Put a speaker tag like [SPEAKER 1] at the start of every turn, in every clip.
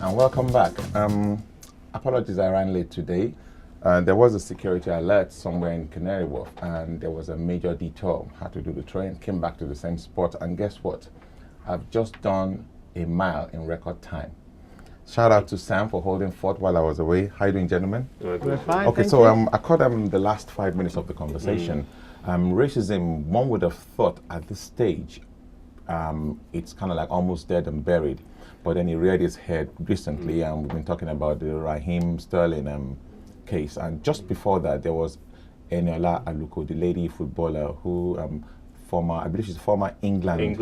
[SPEAKER 1] And welcome back. Apologies, I ran late today. There was a security alert somewhere in Canary Wharf, and there was a major detour. Had to do the train, came back to the same spot, and guess what? I've just done a mile in record time. Shout out to Sam for holding fort while I was away. How are you doing, gentlemen?
[SPEAKER 2] We're fine.
[SPEAKER 1] Okay, so I caught the last 5 minutes of the conversation. Racism, one would have thought at this stage, it's kind of like almost dead and buried. But then he reared his head recently, and we've been talking about the Raheem Sterling case. And just before that, there was Eniola Aluko, the lady footballer who, I believe she's a former England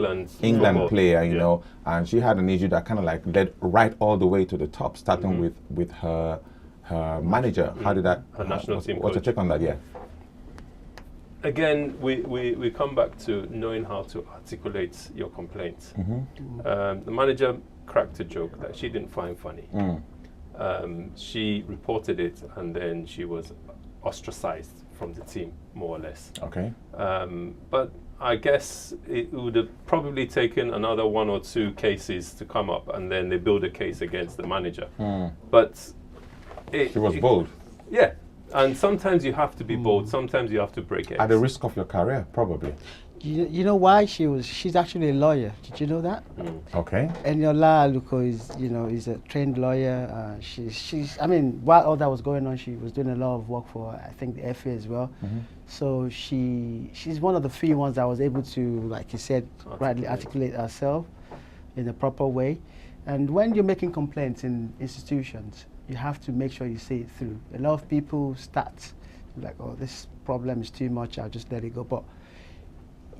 [SPEAKER 1] player, you know, and she had an issue that kind of like led right all the way to the top, starting with her manager. How did that?
[SPEAKER 3] Her national team.
[SPEAKER 1] What's your take on that? Yeah.
[SPEAKER 3] Again, we come back to knowing how to articulate your complaints. The manager cracked a joke that she didn't find funny. She reported it, and then she was ostracized from the team, more or less.
[SPEAKER 1] Okay.
[SPEAKER 3] But I guess it would have probably taken another 1 or 2 cases to come up, and then they build a case against the manager. But
[SPEAKER 1] she was bold.
[SPEAKER 3] Yeah. And sometimes you have to be bold. Sometimes you have to break it.
[SPEAKER 1] At the risk of your career, probably.
[SPEAKER 2] You know why she's actually a lawyer. Did you know that?
[SPEAKER 1] Okay.
[SPEAKER 2] Eniola Aluko is a trained lawyer. I mean, while all that was going on, she was doing a lot of work for, I think, the FA as well. So she's one of the few ones that was able to, like you said, rightly articulate herself in a proper way. And when you're making complaints in institutions, you have to make sure you say it through. A lot of people start like, oh, this problem is too much, I'll just let it go. But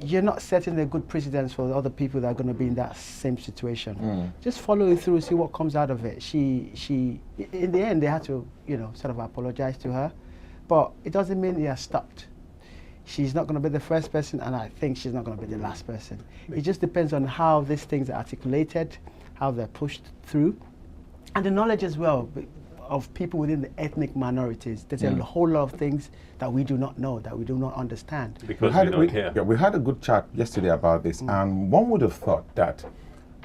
[SPEAKER 2] you're not setting a good precedence for the other people that are going to be in that same situation. Just follow it through, see what comes out of it. She, in the end, they had to, sort of apologize to her, but it doesn't mean they are stopped. She's not going to be the first person, and I think she's not going to be the last person. It just depends on how these things are articulated, how they're pushed through, and the knowledge as well of people within the ethnic minorities. There's a whole lot of things that we do not know, that we do not understand.
[SPEAKER 3] Because we don't care.
[SPEAKER 1] Yeah, we had a good chat yesterday about this, and one would have thought that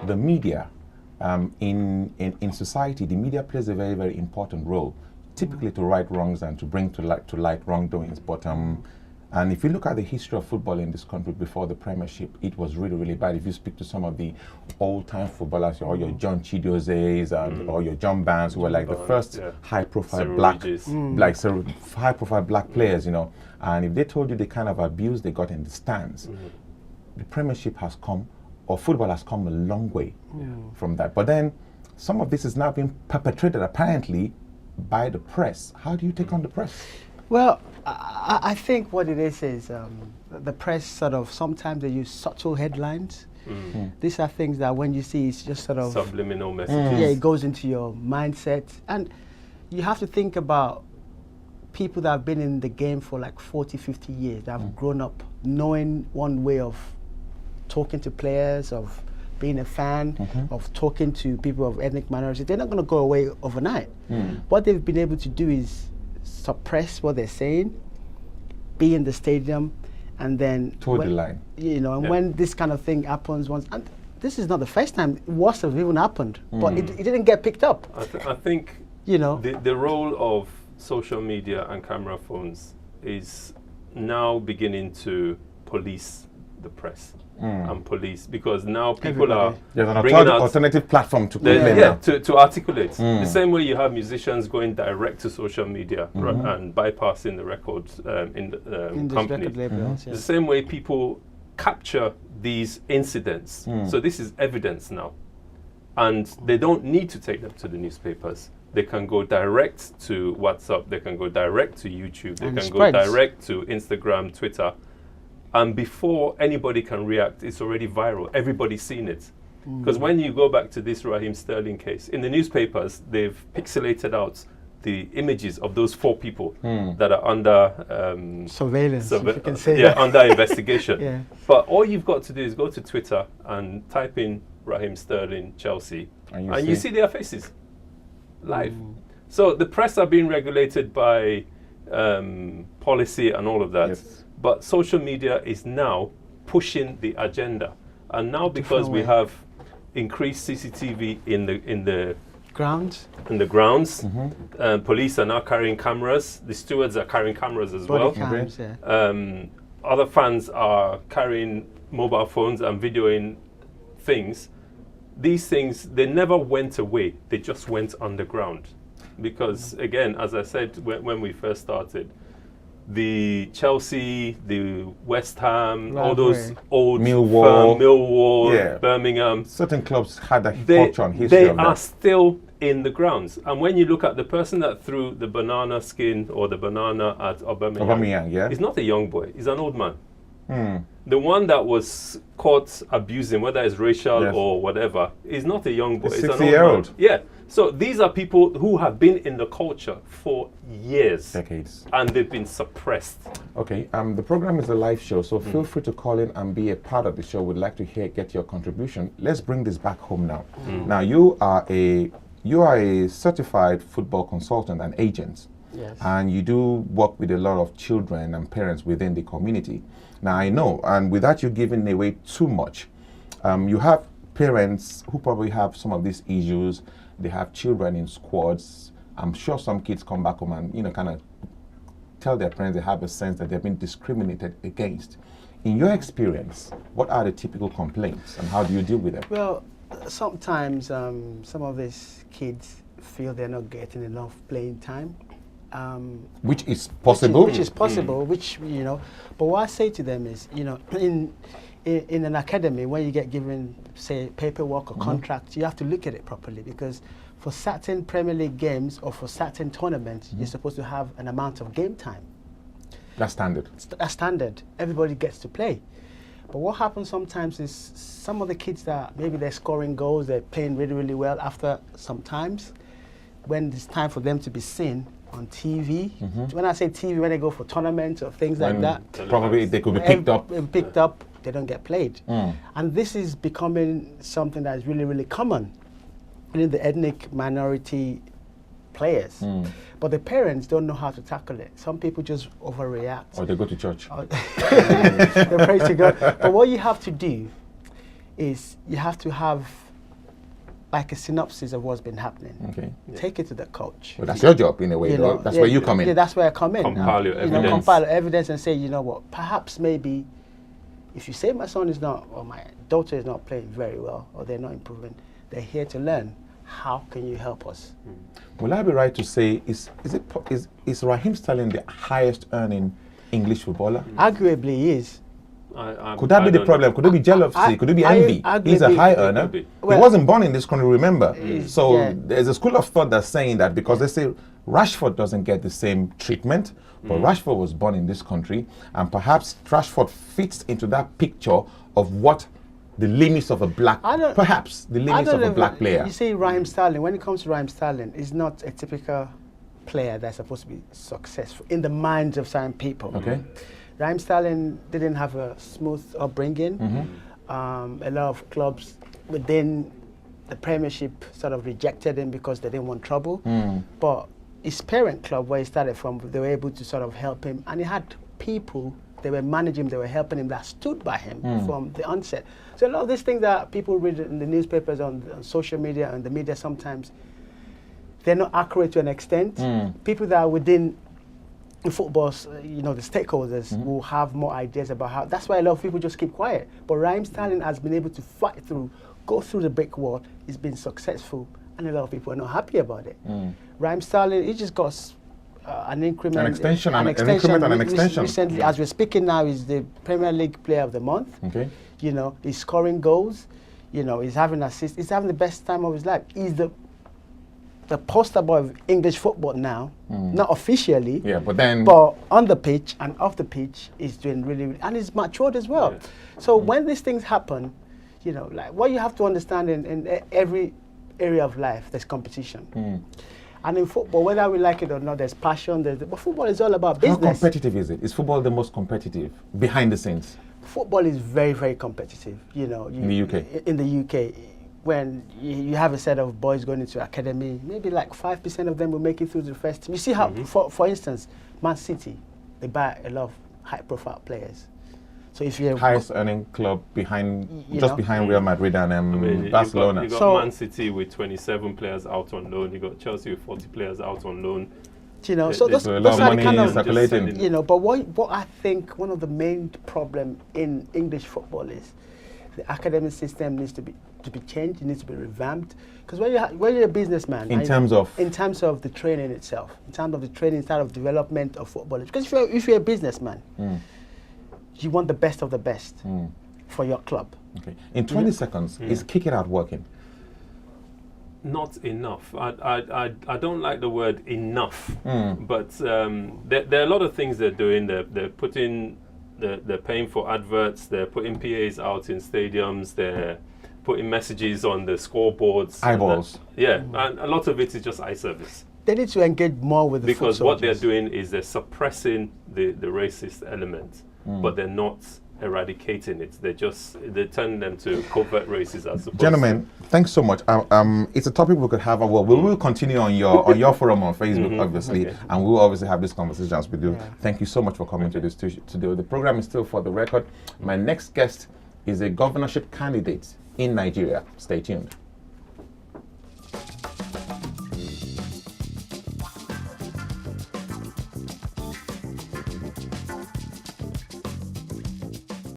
[SPEAKER 1] the media, in society, the media plays a very, very important role, typically to right wrongs and to bring to light wrongdoings. But and if you look at the history of football in this country before the Premiership, it was really, really bad. If you speak to some of the old-time footballers, or your John Chidozes or your John Barnes, who were like the first high-profile high-profile black players, and if they told you the kind of abuse they got in the stands, the Premiership has come, or football has come a long way from that. But then some of this is now being perpetrated apparently by the press. How do you take on the press?
[SPEAKER 2] Well, I think what it is the press sort of, sometimes they use subtle headlines. These are things that when you see, it's just sort of
[SPEAKER 3] subliminal messages.
[SPEAKER 2] Yeah, it goes into your mindset. And you have to think about people that have been in the game for like 40, 50 years, that have grown up knowing one way of talking to players, of being a fan, of talking to people of ethnic minorities. They're not going to go away overnight. What they've been able to do is suppress what they're saying, be in the stadium, and then
[SPEAKER 1] toe the line.
[SPEAKER 2] When this kind of thing happens once, and this is not the first time, worse have even happened, but it didn't get picked up.
[SPEAKER 3] I think the role of social media and camera phones is now beginning to police the press and police, because now people are bringing out
[SPEAKER 1] alternative platform to complain
[SPEAKER 3] to articulate. The same way you have musicians going direct to social media and bypassing the records in the companies. The same way people capture these incidents. So this is evidence now, and they don't need to take them to the newspapers. They can go direct to WhatsApp. They can go direct to YouTube. They can go direct to Instagram, Twitter. And before anybody can react, it's already viral. Everybody's seen it. Because when you go back to this Raheem Sterling case, in the newspapers, they've pixelated out the images of those 4 people that are under
[SPEAKER 2] surveillance, if you can say that.
[SPEAKER 3] Under investigation. But all you've got to do is go to Twitter and type in Raheem Sterling, Chelsea, and you see their faces live. So the press are being regulated by policy and all of that. But social media is now pushing the agenda, and now because we have increased CCTV in the
[SPEAKER 2] grounds.
[SPEAKER 3] In the grounds. Police are now carrying cameras. The stewards are carrying cameras as
[SPEAKER 2] Body
[SPEAKER 3] well.
[SPEAKER 2] cams, yeah.
[SPEAKER 3] Other fans are carrying mobile phones and videoing things. These things, they never went away. They just went underground. Because, again, as I said when we first started, the Chelsea, the West Ham, all those old Millwall, Birmingham.
[SPEAKER 1] Certain clubs had a culture and history of that.
[SPEAKER 3] They are still in the grounds. And when you look at the person that threw the banana skin or the banana at Aubameyang, he's not a young boy, he's an old man. The one that was caught abusing, whether it's racial or whatever, is not a young boy, he's an old man. Yeah. So these are people who have been in the culture for years.
[SPEAKER 1] Decades.
[SPEAKER 3] And they've been suppressed.
[SPEAKER 1] Okay, the program is a live show, so feel free to call in and be a part of the show. We'd like to get your contribution. Let's bring this back home now. Now, you are a certified football consultant and agent.
[SPEAKER 2] Yes.
[SPEAKER 1] And you do work with a lot of children and parents within the community. Now, I know, and without you giving away too much, you have parents who probably have some of these issues. They have children in squads. I'm sure some kids come back home and, kind of tell their parents they have a sense that they've been discriminated against. In your experience, what are the typical complaints and how do you deal with them?
[SPEAKER 2] Well, sometimes some of these kids feel they're not getting enough playing time.
[SPEAKER 1] Which is possible.
[SPEAKER 2] Which is possible, but what I say to them is, in an academy, when you get given, say, paperwork or contract, you have to look at it properly, because for certain Premier League games or for certain tournaments, you're supposed to have an amount of game time.
[SPEAKER 1] That's standard.
[SPEAKER 2] That's standard. Everybody gets to play. But what happens sometimes is some of the kids that maybe they're scoring goals, they're playing really, really well after some times, when it's time for them to be seen on TV. When I say TV, when they go for tournaments or things like that,
[SPEAKER 1] probably they could be picked up.
[SPEAKER 2] They don't get played. And this is becoming something that is really, really common in the ethnic minority players. But the parents don't know how to tackle it. Some people just overreact.
[SPEAKER 1] Or they go to church.
[SPEAKER 2] They pray to God. But what you have to do is you have to have like a synopsis of what's been happening.
[SPEAKER 1] Okay.
[SPEAKER 2] Take it to the coach.
[SPEAKER 1] Well, that's your job in a way, though. That's where you come in.
[SPEAKER 2] Yeah, that's where I come in.
[SPEAKER 3] Compile your evidence.
[SPEAKER 2] Compile evidence and say, you know what, perhaps maybe if you say my son is not, or my daughter is not playing very well, or they're not improving, they're here to learn. How can you help us?
[SPEAKER 1] Will I be right to say, is Raheem Sterling the highest earning English footballer?
[SPEAKER 2] Arguably he is.
[SPEAKER 1] Could that be the problem? Could it be jealousy? Could it be envy? He's a high earner. He wasn't born in this country, remember. So there's a school of thought that's saying that because they say Rashford doesn't get the same treatment, but Rashford was born in this country, and perhaps Rashford fits into that picture of what the limits of a black, perhaps the limits of a black player.
[SPEAKER 2] You see, Raheem Sterling, when it comes to Raheem Sterling, is not a typical player that's supposed to be successful in the minds of certain people.
[SPEAKER 1] Okay.
[SPEAKER 2] Raheem Sterling didn't have a smooth upbringing. A lot of clubs within the Premiership sort of rejected him because they didn't want trouble. But his parent club, where he started from, they were able to sort of help him. And he had people, they were managing him, they were helping him, that stood by him from the onset. So a lot of these things that people read in the newspapers, on social media, and the media sometimes, they're not accurate to an extent. People that are within the football, the stakeholders will have more ideas about how. That's why a lot of people just keep quiet. But Raheem Sterling has been able to fight through, go through the brick wall. He's been successful, and a lot of people are not happy about it. Raheem Sterling, he just got an increment,
[SPEAKER 1] an extension.
[SPEAKER 2] Recently, as we're speaking now, he's the Premier League Player of the Month.
[SPEAKER 1] Okay.
[SPEAKER 2] He's scoring goals. He's having assists. He's having the best time of his life. He's the poster boy of English football now, not officially.
[SPEAKER 1] Yeah, but
[SPEAKER 2] on the pitch and off the pitch, he's doing really, and he's matured as well. Yeah. So when these things happen, like what you have to understand in every area of life, there's competition. And in football, whether we like it or not, there's passion. But football is all about business.
[SPEAKER 1] How competitive is it? Is football the most competitive behind the scenes?
[SPEAKER 2] Football is very, very competitive. In
[SPEAKER 1] the UK.
[SPEAKER 2] In the UK. When you have a set of boys going into academy, maybe like 5% of them will make it through the first team. You see how, for instance, Man City, they buy a lot of high-profile players. So if you're
[SPEAKER 1] highest earning club behind,
[SPEAKER 2] you
[SPEAKER 1] just
[SPEAKER 2] know.
[SPEAKER 1] behind Real Madrid and Barcelona.
[SPEAKER 3] You got
[SPEAKER 2] So-
[SPEAKER 3] Man City with 27 players out on loan. You got Chelsea with 40 players out on loan.
[SPEAKER 2] you know, so
[SPEAKER 3] There's
[SPEAKER 2] those,
[SPEAKER 1] a lot
[SPEAKER 2] those
[SPEAKER 1] of
[SPEAKER 2] are the
[SPEAKER 1] money
[SPEAKER 2] kind of,
[SPEAKER 1] circulating.
[SPEAKER 2] you know, but what I think one of the main problem in English football is the academic system needs to be changed. It needs to be revamped. Because when you're a businessman,
[SPEAKER 1] In terms of
[SPEAKER 2] the training itself, in terms of the training side of development of footballers. Because if you're a businessman, you want the best of the best for your club.
[SPEAKER 1] okay. In 20 seconds, is kick it out working?
[SPEAKER 3] Not enough. I don't like the word enough, but there are a lot of things they're doing. They're putting, they're paying for adverts. They're putting PAs out in stadiums. They're putting messages on the scoreboards.
[SPEAKER 1] Eyeballs.
[SPEAKER 3] And a lot of it is just eye service.
[SPEAKER 2] They need to engage more with the
[SPEAKER 3] Because
[SPEAKER 2] foot
[SPEAKER 3] what they're
[SPEAKER 2] soldiers.
[SPEAKER 3] doing is they're suppressing the racist element, but they're not eradicating it. They're turning them to covert races as opposed
[SPEAKER 1] Gentlemen, thanks so much. It's a topic we could have. Well, we will continue on your forum on Facebook, obviously, and we'll obviously have these conversations with you. Thank you so much for coming to this today. The program is still for the record. My next guest is a governorship candidate in Nigeria. Stay tuned.